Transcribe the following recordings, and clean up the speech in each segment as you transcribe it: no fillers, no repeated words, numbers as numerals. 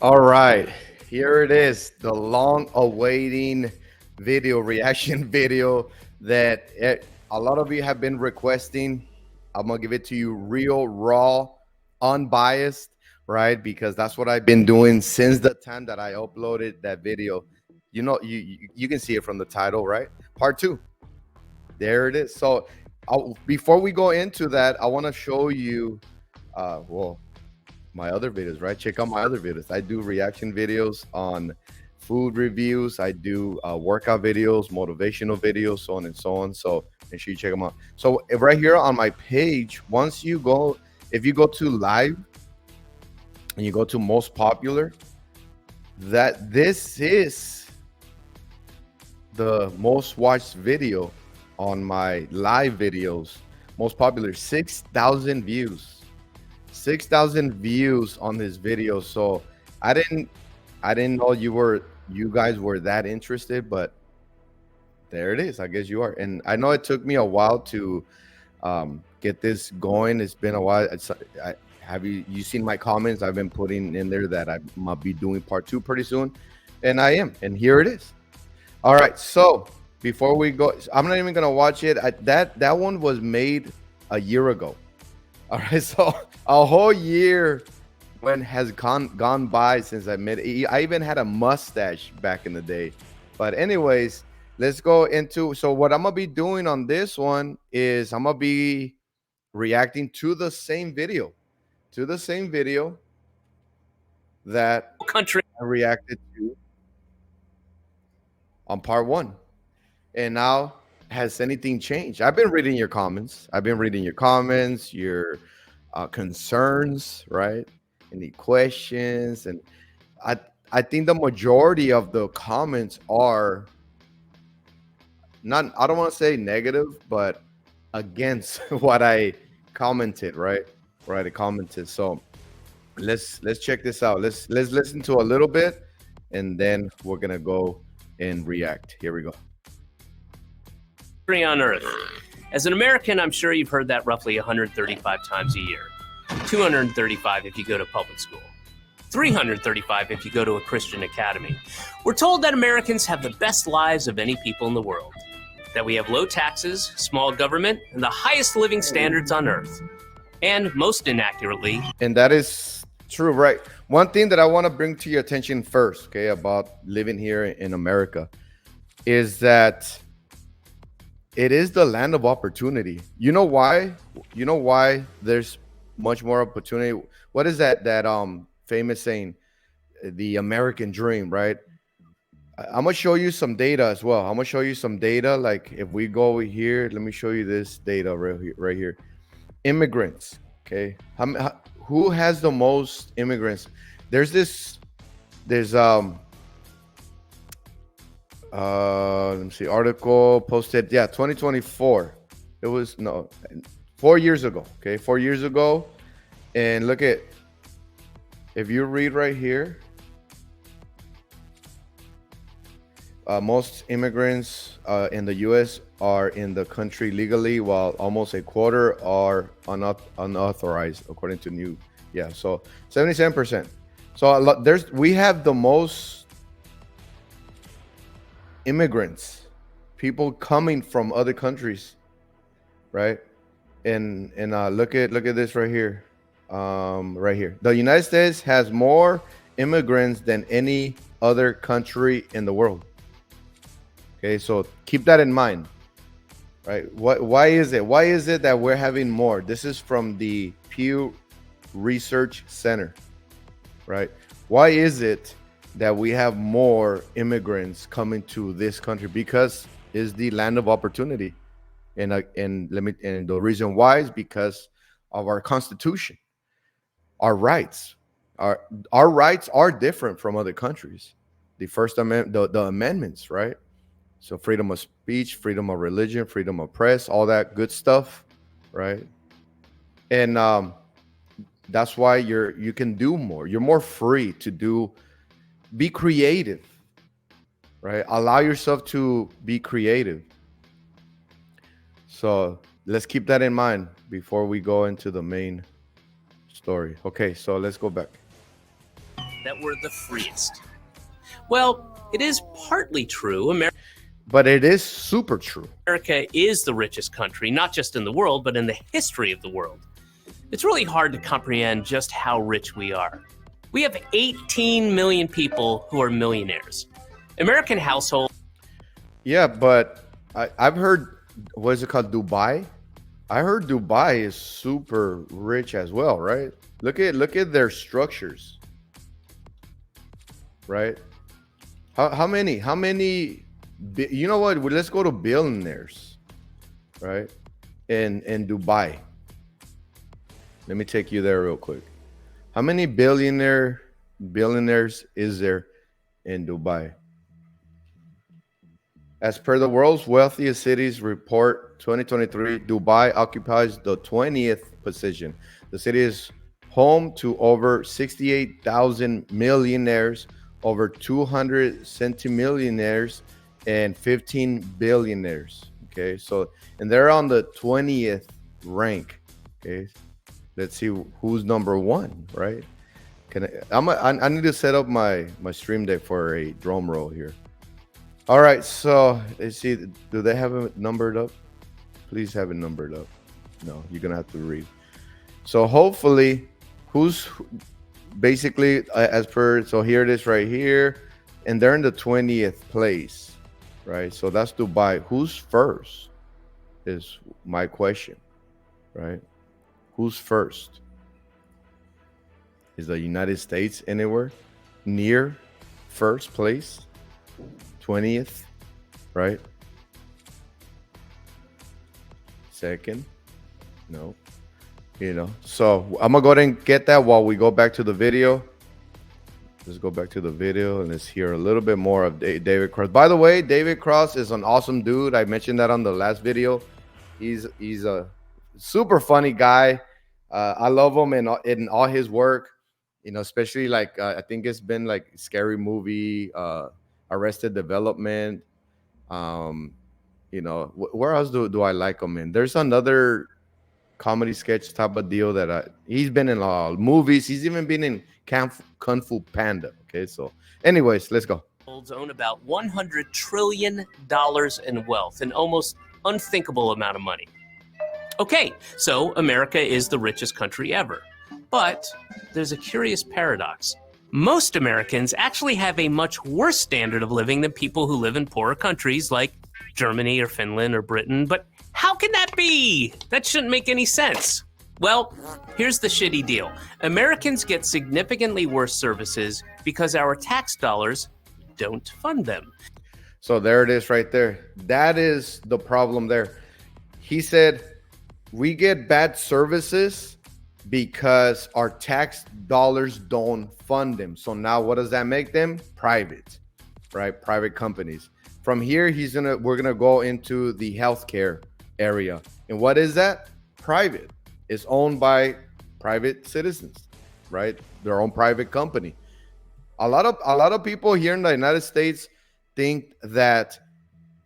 All right, here it is, the long-awaiting video reaction video that a lot of you have been requesting. I'm gonna give it to you real, raw, unbiased, right? Because that's what I've been doing since the time that I uploaded that video. You can see it from the title, right? Part two. There it is. So, before we go into that, I want to show you, well, my other videos, right? Check out my other videos. I do reaction videos on food reviews. I do workout videos, motivational videos, so on and so on. So make sure you check them out. So right here on my page, if you go to live and you go to most popular, this is the most watched video on my live videos. Most popular, 6,000 views. 6,000 views on this video. So I didn't know you guys were that interested, but there it is. I guess you are. And I know it took me a while to get this going. It's been a while. Have you seen my comments? I've been putting in there that I might be doing part two pretty soon, and I am. And here it is. All right. So before we go, I'm not even gonna watch it. That one was made a year ago. All right, so a whole year has gone by since I made it. I even had a mustache back in the day. But anyways, let's go into, so what I'm gonna be doing on this one is I'm gonna be reacting to the same video, that country I reacted to on part one. And now, has anything changed? I've been reading your comments. Your concerns, right? Any questions? And I think the majority of the comments are not, I don't want to say negative, but against what I commented, right? Right, I commented. So let's check this out. Let's listen to a little bit, and then we're gonna go and react. Here we go. on Earth. As an American, I'm sure you've heard that roughly 135 times a year. 235 if you go to public school. 335 if you go to a Christian academy. We're told that Americans have the best lives of any people in the world. That we have low taxes, small government, and the highest living standards on Earth. And most inaccurately, and that is true, right? One thing that I want to bring to your attention first, okay, about living here in America, is that it is the land of opportunity. You know why? You know why there's much more opportunity? What is that famous saying? The American dream, right? I'm gonna show you some data as well. I'm gonna show you some data. Like if we go over here, let me show you this data right here. Immigrants, okay? Who has the most immigrants? There's let me see, article posted, 2024. It was 4 years ago. Okay, 4 years ago. And look at, if you read right here, most immigrants in the US are in the country legally, while almost a quarter are unauthorized, according to new. So 77%. So we have the most immigrants, people coming from other countries, right? And look at this right here. Right here, the United States has more immigrants than any other country in the world. Okay, so keep that in mind, right? Why is it that we're having more? This is from the Pew Research Center, right? Why is it that we have more immigrants coming to this country? Because it's the land of opportunity, and the reason why is because of our Constitution. Our rights are different from other countries. The First Amendment, the amendments, right? So freedom of speech, freedom of religion, freedom of press, all that good stuff, right? And that's why you can do more. You're more free to be creative, right? Allow yourself to be creative. So let's keep that in mind before we go into the main story. Okay, so let's go back. that we're the freest. Well, it is partly true. But it is super true. America is the richest country, not just in the world, but in the history of the world. It's really hard to comprehend just how rich we are. We have 18 million people who are millionaires. American households. Yeah, but I've heard, what is it called, Dubai? I heard Dubai is super rich as well, right? Look at their structures, right? How many? You know what? Let's go to billionaires, right? In Dubai. Let me take you there real quick. How many billionaires is there in Dubai? As per the world's wealthiest cities report 2023, Dubai occupies the 20th position. The city is home to over 68,000 millionaires, over 200 centimillionaires, and 15 billionaires. Okay, so, and they're on the 20th rank. Okay, let's see who's number one, right? I need to set up my stream deck for a drum roll here. All right, so let's see. Do they have it numbered up? Please have it numbered up. No, you're gonna have to read. So hopefully, who's basically as per. So here it is right here, and they're in the 20th place, right? So that's Dubai. Who's first? Is my question, right? Who's first? Is the United States anywhere near first place? 20th, right? Second, no. So I'm gonna go ahead and get that while we go back to the video. Let's go back to the video and let's hear a little bit more of David Cross. By the way, David Cross is an awesome dude. I mentioned that on the last video. He's a super funny guy. I love him in all his work. Especially like I think it's been like Scary Movie, Arrested Development. Where else do I like him in? There's another comedy sketch type of deal that he's been in movies. He's even been in Kung Fu Panda. Okay, so anyways, let's go. Own about $100 trillion in wealth, an almost unthinkable amount of money. Okay, so America is the richest country ever. But there's a curious paradox. Most Americans actually have a much worse standard of living than people who live in poorer countries like Germany or Finland or Britain. But how can that be? That shouldn't make any sense. Well, here's the shitty deal. Americans get significantly worse services because our tax dollars don't fund them. So there it is right there. That is the problem there. He said, we get bad services because our tax dollars don't fund them. So now what does that make them? Private, right? Private companies. From here, we're gonna go into the healthcare area. And what is that? Private. It's owned by private citizens, right? Their own private company. A lot of people here in the United States think that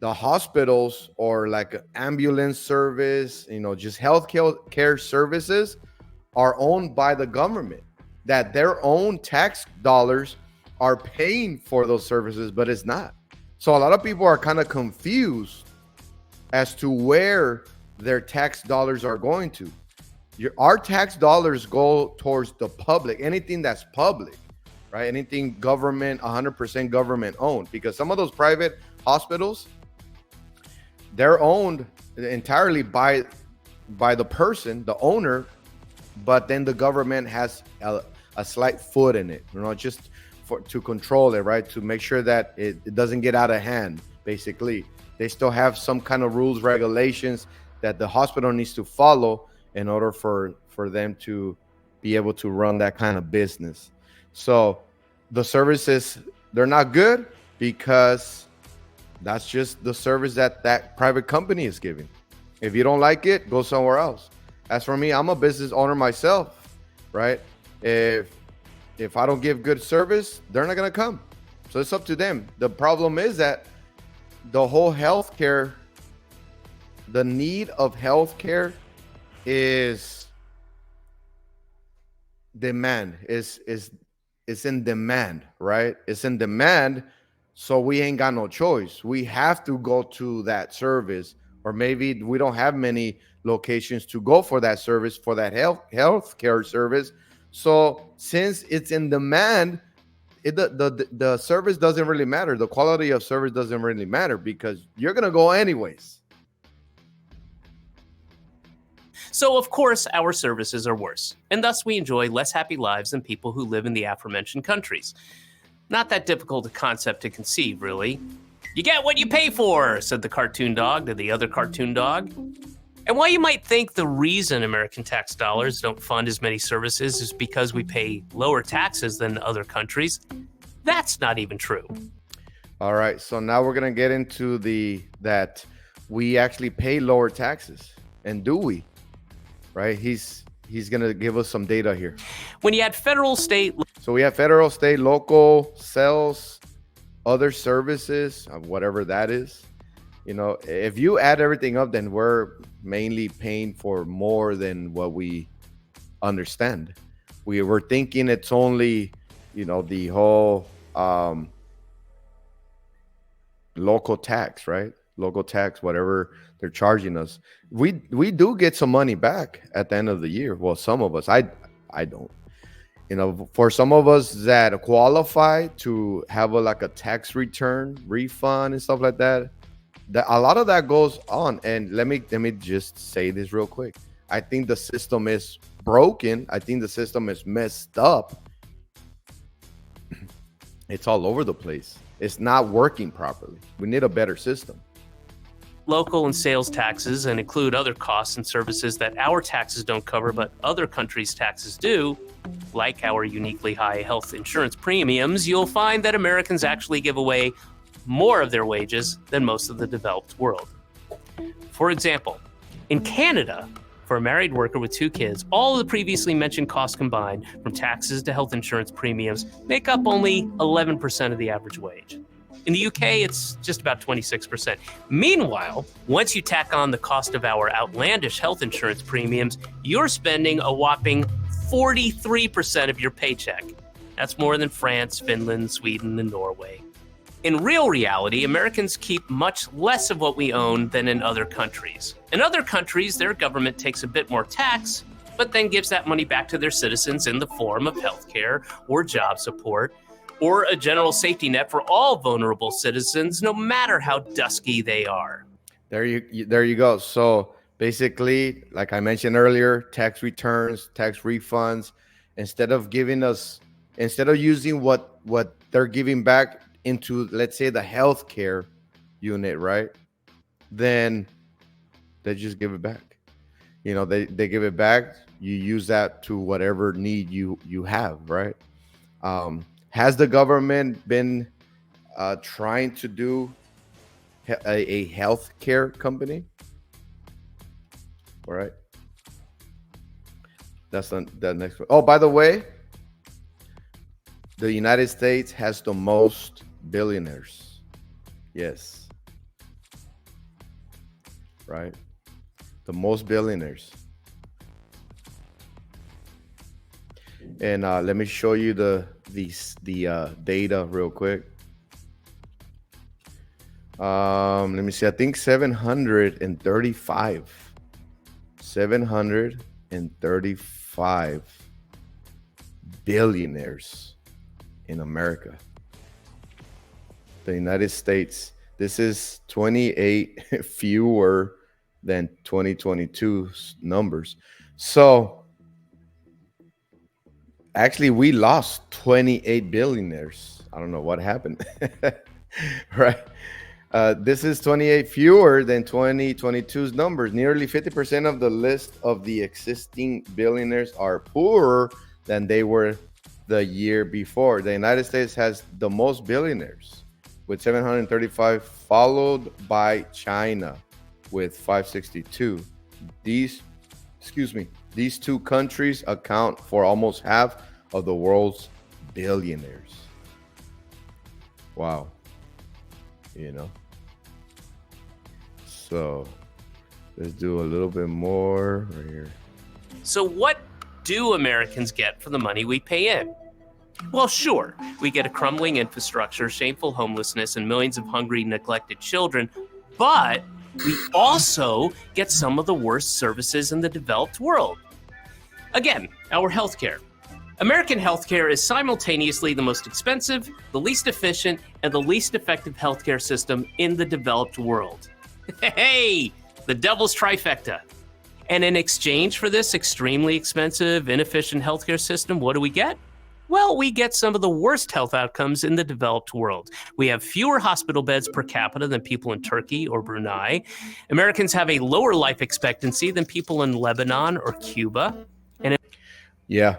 the hospitals or like ambulance service, just healthcare services are owned by the government, that their own tax dollars are paying for those services, but it's not. So a lot of people are kind of confused as to where their tax dollars are going to. Our tax dollars go towards the public, anything that's public, right? Anything government, 100% government owned, because some of those private hospitals, they're owned entirely by the person, the owner, but then the government has a slight foot in it, just to control it, right? To make sure that it doesn't get out of hand, basically. They still have some kind of rules, regulations that the hospital needs to follow in order for them to be able to run that kind of business. So the services, they're not good because that's just the service that private company is giving. If you don't like it, go somewhere else. As for me, I'm a business owner myself, right? If I don't give good service, they're not going to come. So it's up to them. The problem is that the whole healthcare, the need of healthcare is demand, is it's in demand, right? It's in demand, so we ain't got no choice. We have to go to that service, or maybe we don't have many locations to go for that service, for that healthcare service. So since it's in demand, the service doesn't really matter. The quality of service doesn't really matter because you're gonna go anyways. So, of course, our services are worse, and thus we enjoy less happy lives than people who live in the aforementioned countries. Not that difficult a concept to conceive, really. You get what you pay for, said the cartoon dog to the other cartoon dog. And while you might think the reason American tax dollars don't fund as many services is because we pay lower taxes than other countries, that's not even true. All right, so now we're gonna get into that we actually pay lower taxes, and do we? Right? He's gonna give us some data here. When you add federal, state, So we have federal, state, local, sales, other services, whatever that is. You know, if you add everything up, then we're mainly paying for more than what we understand. We were thinking it's only, the whole local tax, right? Local tax, whatever they're charging us. We do get some money back at the end of the year. Well, some of us, I don't. For some of us that qualify to have like a tax return refund and stuff like that, a lot of that goes on. And let me just say this real quick. I think the system is broken. I think the system is messed up. It's all over the place. It's not working properly. We need a better system. Local and sales taxes, and include other costs and services that our taxes don't cover but other countries' taxes do, like our uniquely high health insurance premiums, you'll find that Americans actually give away more of their wages than most of the developed world. For example, in Canada, for a married worker with 2 kids, all of the previously mentioned costs combined, from taxes to health insurance premiums, make up only 11% of the average wage. In the UK, it's just about 26%. Meanwhile, once you tack on the cost of our outlandish health insurance premiums, you're spending a whopping 43% of your paycheck. That's more than France, Finland, Sweden, and Norway. In real reality, Americans keep much less of what we own than in other countries. In other countries, their government takes a bit more tax, but then gives that money back to their citizens in the form of healthcare or job support, or a general safety net for all vulnerable citizens, no matter how dusky they are. There you go. So basically, like I mentioned earlier, tax returns, tax refunds, instead of using what they're giving back into, let's say, the healthcare unit, right? Then they just give it back. They give it back. You use that to whatever need you have, right? Has the government been trying to do a healthcare company? All right. That's the next one. Oh, by the way, the United States has the most billionaires. Yes. Right. The most billionaires. And let me show you the data real quick. Let me see. I think 735 billionaires in America. The United States. This is 28 fewer than 2022's numbers. So actually, we lost 28 billionaires. I don't know what happened. Right. This is 28 fewer than 2022's numbers. Nearly 50% of the list of the existing billionaires are poorer than they were the year before. The United States has the most billionaires with 735, followed by China with 562. These two countries account for almost half of the world's billionaires. Wow. So let's do a little bit more right here. So what do Americans get for the money we pay in? Well, sure, we get a crumbling infrastructure, shameful homelessness, and millions of hungry, neglected children, but we also get some of the worst services in the developed world. Again, our healthcare. American healthcare is simultaneously the most expensive, the least efficient, and the least effective healthcare system in the developed world. Hey, the devil's trifecta. And in exchange for this extremely expensive, inefficient healthcare system, what do we get? Well, we get some of the worst health outcomes in the developed world. We have fewer hospital beds per capita than people in Turkey or Brunei. Americans have a lower life expectancy than people in Lebanon or Cuba. And Yeah.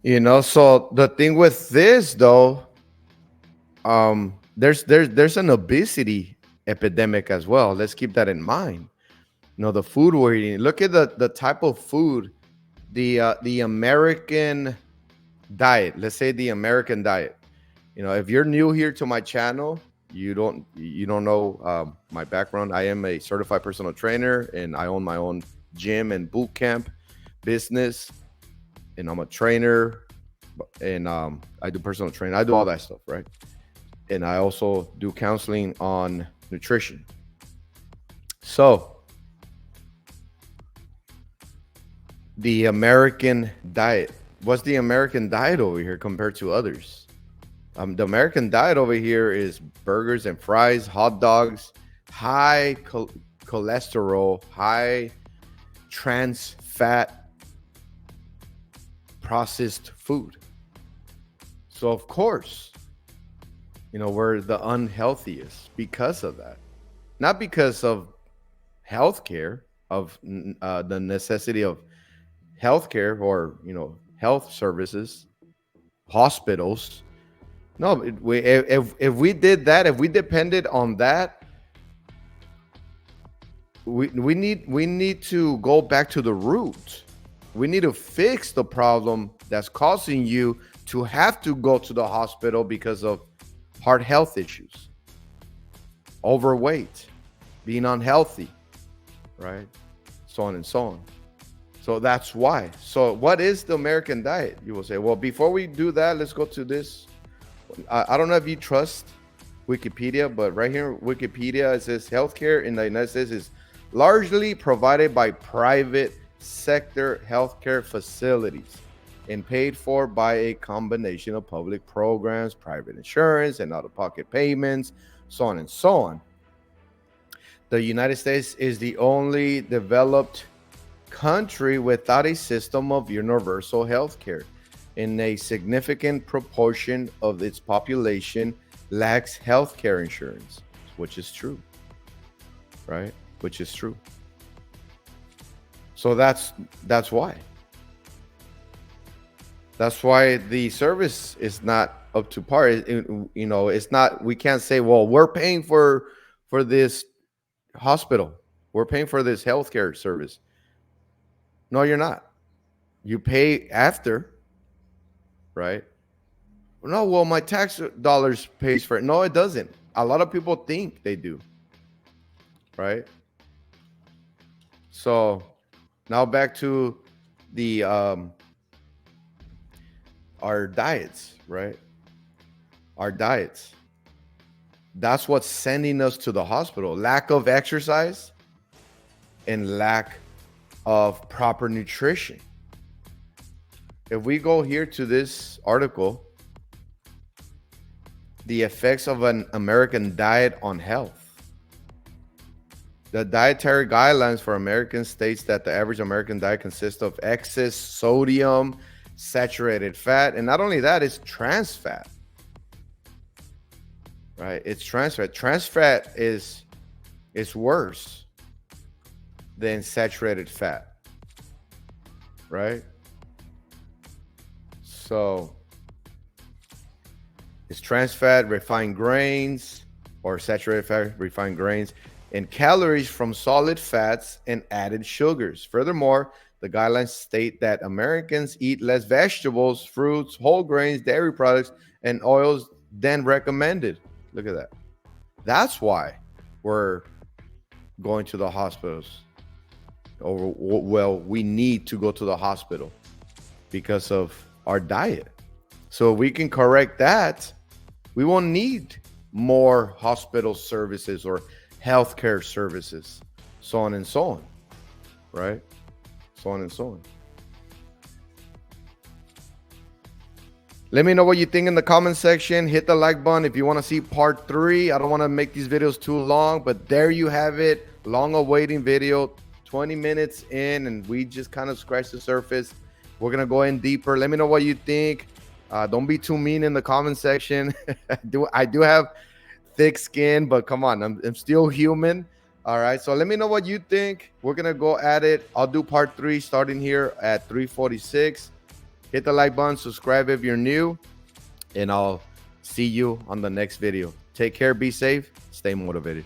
So the thing with this though, there's an obesity epidemic as well. Let's keep that in mind. The food we're eating. Look at the type of food, the American diet. Let's say the American diet. If you're new here to my channel, you don't know my background. I am a certified personal trainer, and I own my own gym and boot camp business, and I'm a trainer, and I do personal training. I do all that stuff, right? And I also do counseling on nutrition. So the American diet. What's the American diet over here compared to others? The American diet over here is burgers and fries, hot dogs, high cholesterol, high trans fat, processed food. So of course, we're the unhealthiest because of that. Not because of healthcare, of the necessity of healthcare or health services, hospitals. No, if we did that, if we depended on that, we need to go back to the root. We need to fix the problem that's causing you to have to go to the hospital because of heart health issues, overweight, being unhealthy, right? So on and so on. So that's why. So what is the American diet? You will say, well, before we do that, let's go to this. I don't know if you trust Wikipedia, but right here, Wikipedia, it says healthcare in the United States is largely provided by private sector healthcare facilities and paid for by a combination of public programs, private insurance, and out-of-pocket payments, so on and so on. The United States is the only developed country without a system of universal health care, and a significant proportion of its population lacks health care insurance, which is true, right? Which is true. So that's why. That's why the service is not up to par. It's not. We can't say, well, we're paying for this hospital, we're paying for this healthcare service. No, you're not. You pay after, right? No, well, my tax dollars pays for it. No, it doesn't. A lot of people think they do, right? So now back to the our diets, right? Our diets. That's what's sending us to the hospital. Lack of exercise and lack of proper nutrition. If we go here to this article, the effects of an American diet on health. The dietary guidelines for Americans states that the average American diet consists of excess sodium, saturated fat, and not only that, it's trans fat. Right? It's trans fat. Trans fat is worse than saturated fat. Right? So it's trans fat, refined grains, or saturated fat, refined grains, and calories from solid fats and added sugars. Furthermore, the guidelines state that Americans eat less vegetables, fruits, whole grains, dairy products, and oils than recommended. Look at that. That's why we're going to the hospitals. Well, we need to go to the hospital because of our diet. So if we can correct that, we won't need more hospital services or healthcare services, so on and so on, right? So on and so on. Let me know what you think in the comment section. Hit the like button if you want to see part 3. I don't want to make these videos too long, but there you have it. Long awaiting video, 20 minutes in, and we just kind of scratched the surface. We're going to go in deeper. Let me know what you think. Don't be too mean in the comment section. I do have thick skin, but come on, I'm still human. All right, so let me know what you think. We're going to go at it. I'll do part 3 starting here at 3:46. Hit the like button, subscribe if you're new, and I'll see you on the next video. Take care, be safe, stay motivated.